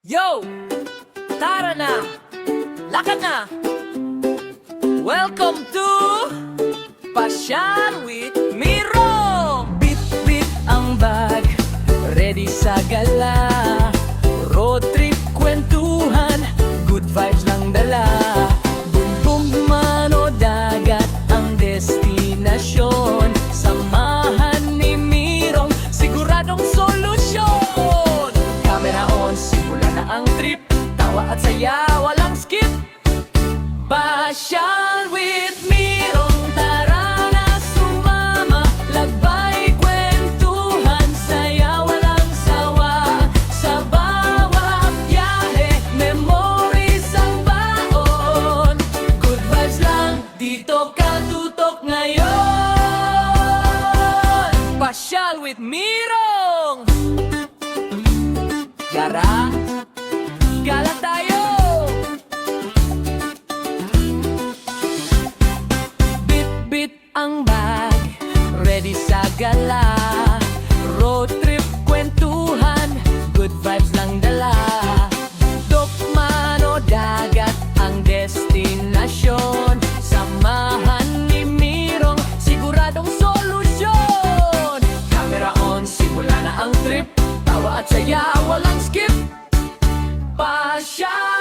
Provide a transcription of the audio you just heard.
Yo! Tara na! Lakad na! Welcome to Pasyal with Miro! Bit-bit ang bag, ready sa gala. Road trip, kwentuhan, good vibes lang dala. Bumbong man o dagat ang destinasyon. Samahan ni Mirong, siguradong solusyon. Camera on, simula na ang trip. Tawa at saya, walang skip. Pasyal with Mirong, tara na sumama. Labay, kwentuhan, saya, walang sawa. Sa bawat biyahe, memories ang baon. Good vibes lang, dito ka tutok ngayon. Pasyal with Mirong. Gara, gala tayo. Bit-bit ang bag, ready sa gala. Road trip, kwentuhan, good vibes lang dala. Dokman o dagat ang destinasyon. Samahan ni Mirong, siguradong solusyon. Camera on, simula na ang trip. Tawa at saya, walang skip. Pasyal